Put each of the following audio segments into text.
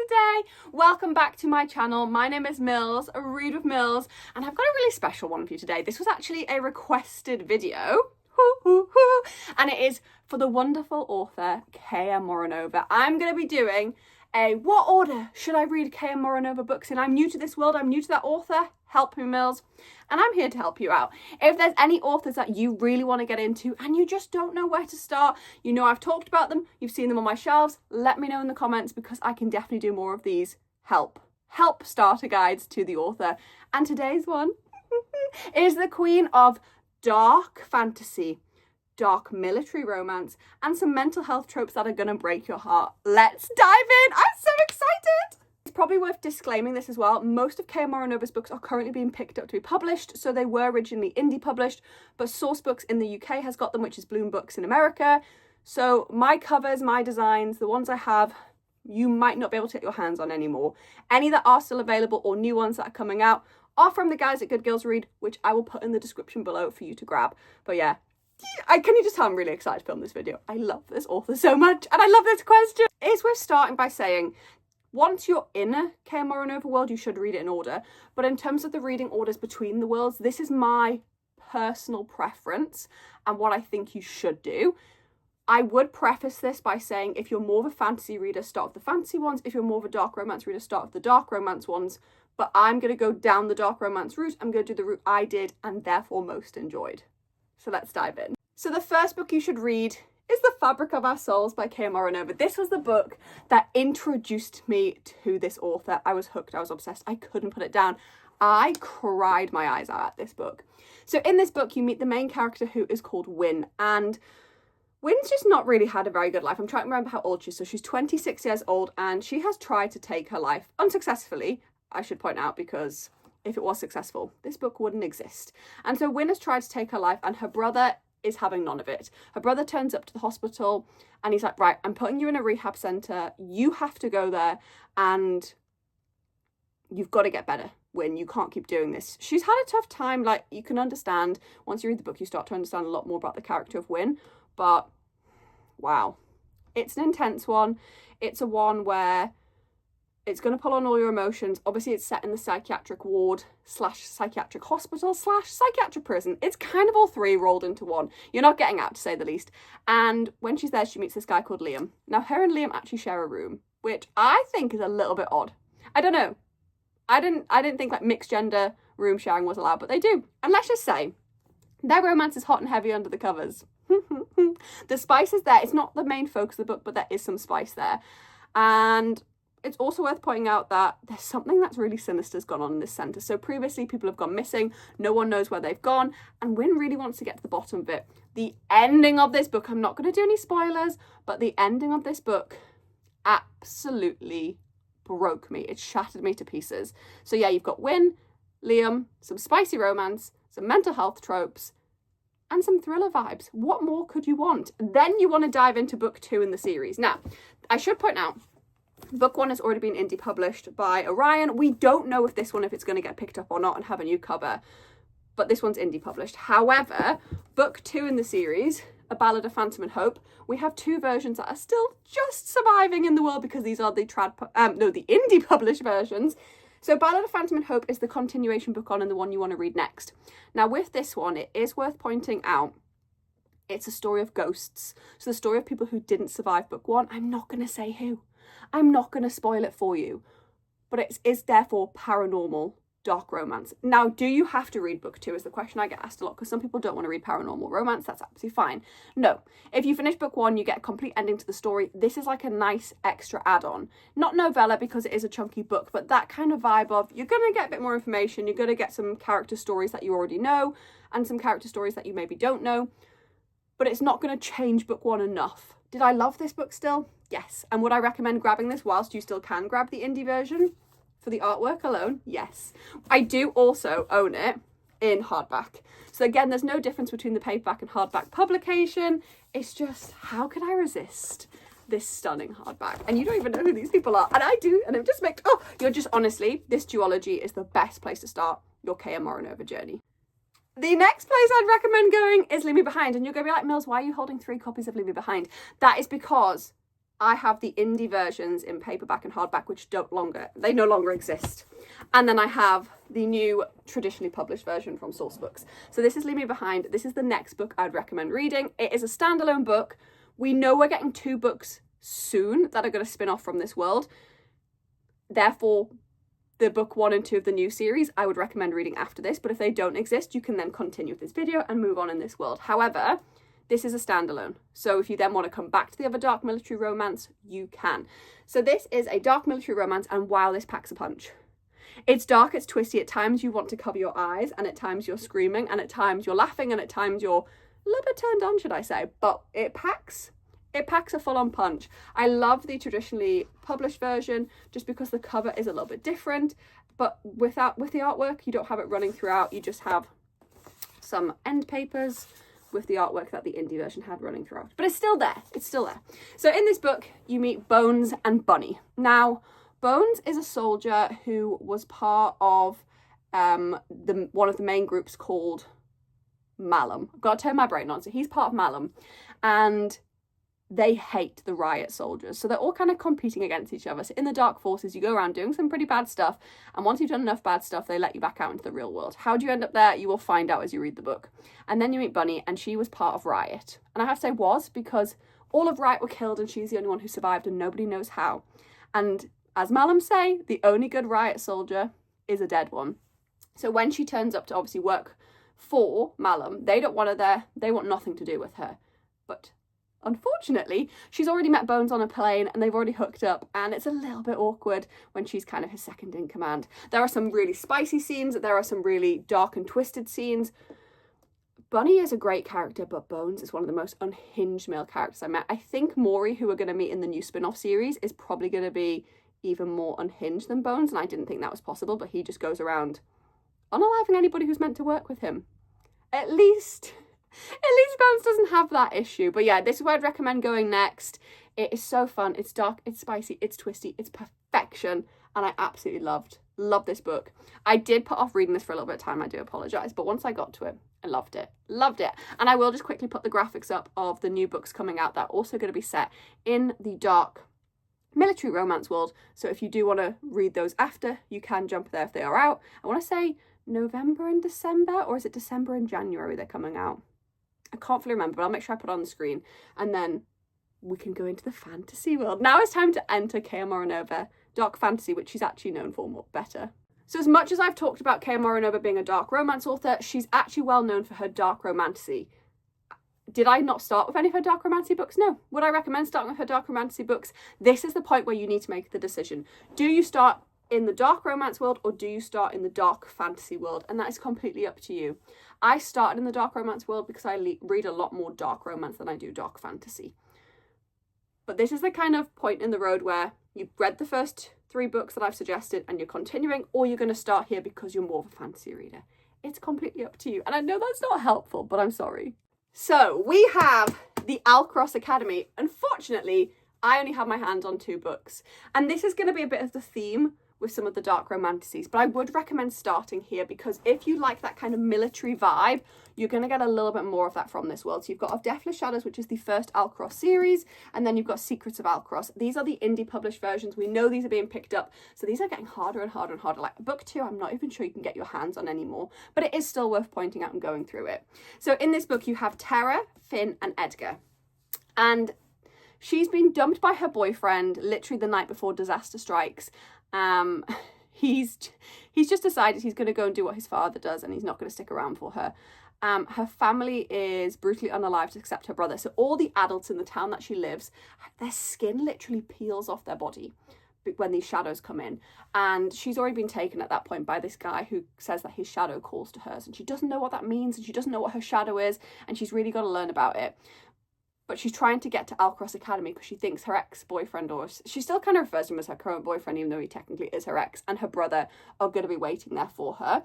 today. Welcome back to my channel. My name is Mills, a Read with Mills, and I've got a really special one for you today. This was actually a requested video, and it is for the wonderful author K M Moronova. I'm going to be doing a what order should I read K M Moronova books in? I'm new to this world, I'm new to that author. Help me, Mills. And I'm here to help you out. If there's any authors that you really want to get into and you just don't know where to start, you know I've talked about them, you've seen them on my shelves, let me know in the comments because I can definitely do more of these help starter guides to the author. And today's one is the queen of dark fantasy, dark military romance, and some mental health tropes that are going to break your heart. Let's dive in. I'm so excited. It's probably worth disclaiming this as well. Most of K M Moronova's books are currently being picked up to be published, so they were originally indie published, but Source Books in the UK has got them, which is Bloom Books in America. So my covers, my designs, the ones I have, you might not be able to get your hands on anymore. Any that are still available or new ones that are coming out are from the guys at Good Girls Read, which I will put in the description below for you to grab. But yeah, can you just tell I'm really excited to film this video? I love this author so much, and I love this question. It's worth starting by saying, once you're in a K M Moronova world, you should read it in order. But in terms of the reading orders between the worlds, this is my personal preference and what I think you should do. I would preface this by saying if you're more of a fantasy reader, start with the fantasy ones. If you're more of a dark romance reader, start with the dark romance ones. But I'm going to go down the dark romance route. I'm going to do the route I did and therefore most enjoyed. So let's dive in. So the first book you should read is The Fabric of Our Souls by K M Moronova. This was the book that introduced me to this author. I was hooked, I was obsessed, I couldn't put it down. I cried my eyes out at this book. So in this book, you meet the main character who is called Win, and Win's just not really had a very good life. I'm trying to remember how old she is. So she's 26 years old and she has tried to take her life unsuccessfully, I should point out, because if it was successful, this book wouldn't exist. And so Win has tried to take her life and her brother is having none of it. Her brother turns up to the hospital and he's like, right, I'm putting you in a rehab centre. You have to go there and you've got to get better. Win, you can't keep doing this. She's had a tough time. Like, you can understand, once you read the book, you start to understand a lot more about the character of Win. But wow, it's an intense one. It's a one where it's going to pull on all your emotions. Obviously, it's set in the psychiatric ward / psychiatric hospital / psychiatric prison. It's kind of all three rolled into one. You're not getting out, to say the least. And when she's there, she meets this guy called Liam. Now, her and Liam actually share a room, which I think is a little bit odd. I don't know. I didn't think like mixed gender room sharing was allowed, but they do. And let's just say, their romance is hot and heavy under the covers. The spice is there. It's not the main focus of the book, but there is some spice there. And it's also worth pointing out that there's something that's really sinister has gone on in this centre. So previously people have gone missing, no one knows where they've gone, and Win really wants to get to the bottom of it. The ending of this book, I'm not going to do any spoilers, but the ending of this book absolutely broke me. It shattered me to pieces. So yeah, you've got Win, Liam, some spicy romance, some mental health tropes, and some thriller vibes. What more could you want? Then you want to dive into book 2 in the series. Now, I should point out, book 1 has already been indie published by Orion. We don't know if this one, if it's going to get picked up or not and have a new cover, but this one's indie published. However, book 2 in the series, A Ballad of Phantom and Hope, we have 2 versions that are still just surviving in the world because these are the the indie published versions. So Ballad of Phantom and Hope is the continuation book on and the one you want to read next. Now with this one, it is worth pointing out, it's a story of ghosts. So the story of people who didn't survive book 1. I'm not going to say who. I'm not going to spoil it for you, but it is therefore paranormal dark romance. Now, do you have to read book 2 is the question I get asked a lot, because some people don't want to read paranormal romance. That's absolutely fine. No, if you finish book 1, you get a complete ending to the story. This is like a nice extra add-on. Not novella because it is a chunky book, but that kind of vibe of you're going to get a bit more information. You're going to get some character stories that you already know and some character stories that you maybe don't know, but it's not going to change book 1 enough. Did I love this book still? Yes. And would I recommend grabbing this whilst you still can grab the indie version? For the artwork alone, yes. I do also own it in hardback. So again, there's no difference between the paperback and hardback publication. It's just, how could I resist this stunning hardback? And you don't even know who these people are. And I do. And it just makes, you're just, honestly, this duology is the best place to start your K M Moronova journey. The next place I'd recommend going is Leave Me Behind. And you're going to be like, Mills, why are you holding 3 copies of Leave Me Behind? That is because I have the indie versions in paperback and hardback, which no longer exist. And then I have the new traditionally published version from Source Books. So this is Leave Me Behind. This is the next book I'd recommend reading. It is a standalone book. We know we're getting 2 books soon that are going to spin off from this world. Therefore, the book 1 and 2 of the new series, I would recommend reading after this. But if they don't exist, you can then continue with this video and move on in this world. However, this is a standalone. So if you then want to come back to the other dark military romance, you can. So this is a dark military romance, and wow, this packs a punch. It's dark, it's twisty. At times you want to cover your eyes, and at times you're screaming, and at times you're laughing, and at times you're a little bit turned on, should I say. But it packs a full-on punch. I love the traditionally published version just because the cover is a little bit different. But with the artwork, you don't have it running throughout. You just have some end papers with the artwork that the indie version had running throughout. But it's still there. It's still there. So in this book, you meet Bones and Bunny. Now, Bones is a soldier who was part of one of the main groups called Malum. I've got to turn my brain on. So he's part of Malum. And they hate the riot soldiers. So they're all kind of competing against each other. So in the Dark Forces, you go around doing some pretty bad stuff. And once you've done enough bad stuff, they let you back out into the real world. How do you end up there? You will find out as you read the book. And then you meet Bunny, and she was part of Riot. And I have to say was, because all of Riot were killed and she's the only one who survived and nobody knows how. And as Malum say, the only good Riot soldier is a dead one. So when she turns up to obviously work for Malum, they don't want her there. They want nothing to do with her. But unfortunately, she's already met Bones on a plane and they've already hooked up, and it's a little bit awkward when she's kind of his second in command. There are some really spicy scenes. There are some really dark and twisted scenes. Bunny is a great character, but Bones is one of the most unhinged male characters I met. I think Maury, who we're going to meet in the new spin-off series, is probably going to be even more unhinged than Bones, and I didn't think that was possible, but he just goes around unaliving anybody who's meant to work with him. At least Bones doesn't have that issue. But yeah, this is where I'd recommend going next. It is so fun. It's dark, it's spicy, it's twisty, it's perfection. And I absolutely loved this book. I did put off reading this for a little bit of time, I do apologise. But once I got to it, I loved it. Loved it. And I will just quickly put the graphics up of the new books coming out that are also going to be set in the dark military romance world. So if you do want to read those after, you can jump there if they are out. I want to say November and December, or is it December and January they're coming out? I can't fully remember, but I'll make sure I put it on the screen. And then we can go into the fantasy world. Now it's time to enter K M Moronova, dark fantasy, which she's actually known for more better. So as much as I've talked about K M Moronova being a dark romance author, she's actually well known for her dark romantasy. Did I not start with any of her dark romantasy books? No. Would I recommend starting with her dark romantasy books? This is the point where you need to make the decision. Do you start in the dark romance world, or do you start in the dark fantasy world? And that is completely up to you. I started in the dark romance world because I read a lot more dark romance than I do dark fantasy. But this is the kind of point in the road where you've read the first 3 books that I've suggested and you're continuing, or you're going to start here because you're more of a fantasy reader. It's completely up to you. And I know that's not helpful, but I'm sorry. So we have the Alcross Academy. Unfortunately, I only have my hands on 2 books. And this is going to be a bit of the theme with some of the dark romantasies, but I would recommend starting here because if you like that kind of military vibe, you're going to get a little bit more of that from this world. So you've got Of Deathless Shadows, which is the first Alcross series, and then you've got Secrets of Alcross. These are the indie published versions. We know these are being picked up, so these are getting harder and harder and harder. Like book 2, I'm not even sure you can get your hands on anymore, but it is still worth pointing out and going through it. So in this book, you have Tara, Finn, and Edgar, and she's been dumped by her boyfriend literally the night before disaster strikes. He's just decided he's going to go and do what his father does, and he's not going to stick around for her. Her family is brutally unalived except her brother. So all the adults in the town that she lives, their skin literally peels off their body when these shadows come in. And she's already been taken at that point by this guy who says that his shadow calls to hers, and she doesn't know what that means, and she doesn't know what her shadow is, and she's really got to learn about it. But she's trying to get to Alcross Academy because she thinks her ex-boyfriend, or she still kind of refers to him as her current boyfriend, even though he technically is her ex, and her brother are going to be waiting there for her.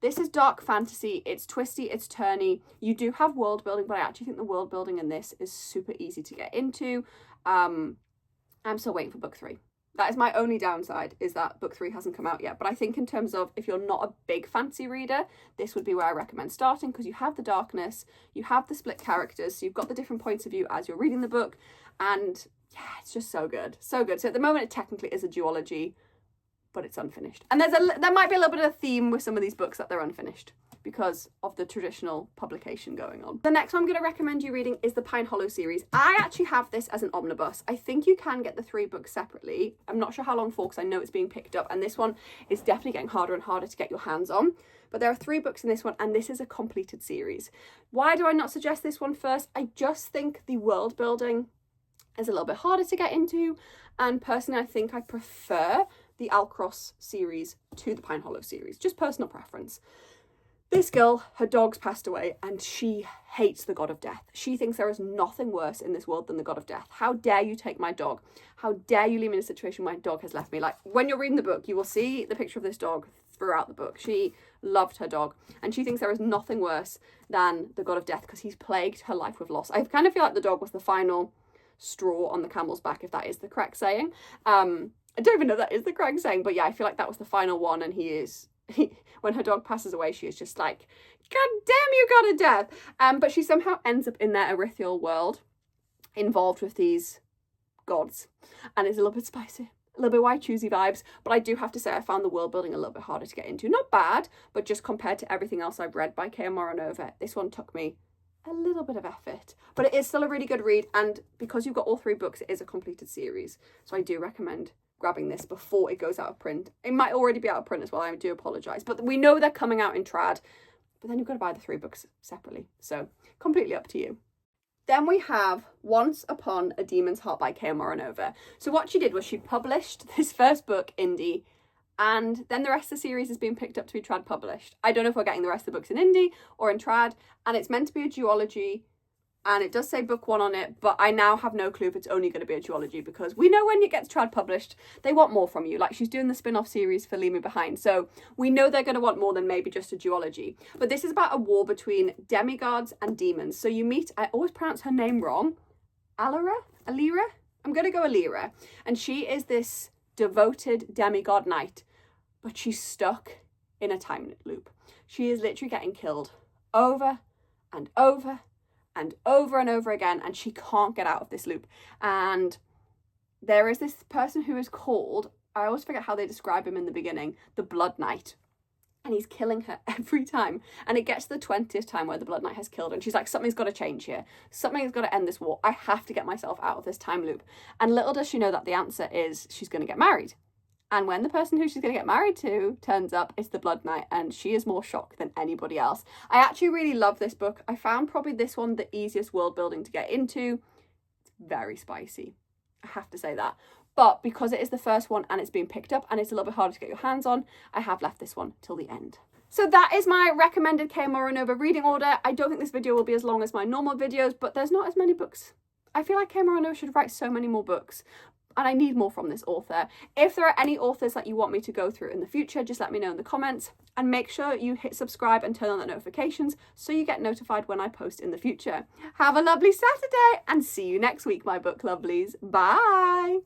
This is dark fantasy. It's twisty, it's turny. You do have world building, but I actually think the world building in this is super easy to get into. I'm still waiting for book 3. That is my only downside, is that book 3 hasn't come out yet. But I think in terms of if you're not a big fantasy reader, this would be where I recommend starting, because you have the darkness, you have the split characters, so you've got the different points of view as you're reading the book, and yeah, it's just so good. So good. So at the moment, it technically is a duology, but it's unfinished. And there might be a little bit of a theme with some of these books that they're unfinished because of the traditional publication going on. The next one I'm going to recommend you reading is the Pine Hollow series. I actually have this as an omnibus. I think you can get the 3 books separately. I'm not sure how long for because I know it's being picked up, and this one is definitely getting harder and harder to get your hands on. But there are 3 books in this one, and this is a completed series. Why do I not suggest this one first? I just think the world building is a little bit harder to get into, and personally I think I prefer the Alcross series to the Pine Hollow series, just personal preference. This girl, her dog's passed away, and she hates the god of death. She thinks there is nothing worse in this world than the god of death. How dare you take my dog? How dare you leave me in a situation where my dog has left me? Like, when you're reading the book, you will see the picture of this dog throughout the book. She loved her dog, and she thinks there is nothing worse than the god of death because he's plagued her life with loss. I kind of feel like the dog was the final straw on the camel's back, if that is the correct saying. I don't even know if that is the correct saying, but yeah, I feel like that was the final one, and when her dog passes away, she is just like, God damn you, god of death. But she somehow ends up in their ethereal world, involved with these gods, and it's a little bit spicy, a little bit white choosy vibes. But I do have to say, I found the world building a little bit harder to get into. Not bad, but just compared to everything else I've read by K M Moronova, this one took me a little bit of effort, but it is still a really good read. And because you've got all 3 books, it is a completed series, so I do recommend grabbing this before it goes out of print. It might already be out of print as well, I do apologise, but we know they're coming out in trad, but then you've got to buy the 3 books separately, so completely up to you. Then we have Once Upon a Demon's Heart by K M Moronova. So what she did was she published this first book indie, and then the rest of the series is being picked up to be trad published. I don't know if we're getting the rest of the books in indie or in trad, and it's meant to be a duology, and it does say book 1 on it, but I now have no clue if it's only going to be a duology, because we know when it gets trad published, they want more from you. Like, she's doing the spin-off series for Leave Me Behind, so we know they're going to want more than maybe just a duology. But this is about a war between demigods and demons. So you meet, I always pronounce her name wrong, Alira? I'm going to go Alira. And she is this devoted demigod knight, but she's stuck in a time loop. She is literally getting killed over and over and over and over again, and she can't get out of this loop. And there is this person who is called, I always forget how they describe him in the beginning, the Blood Knight, and he's killing her every time. And it gets to the 20th time where the Blood Knight has killed her, and she's like, something's got to change here, something's got to end this war, I have to get myself out of this time loop. And little does she know that the answer is she's going to get married. And when the person who she's going to get married to turns up, it's the Blood Knight, and she is more shocked than anybody else. I actually really love this book. I found probably this one the easiest world building to get into. It's very spicy, I have to say that. But because it is the first one and it's being picked up and it's a little bit harder to get your hands on, I have left this one till the end. So that is my recommended K M Moronova reading order. I don't think this video will be as long as my normal videos, but there's not as many books. I feel like K M Moronova should write so many more books, and I need more from this author. If there are any authors that you want me to go through in the future, just let me know in the comments, and make sure you hit subscribe and turn on the notifications so you get notified when I post in the future. Have a lovely Saturday, and see you next week, my book lovelies. Bye!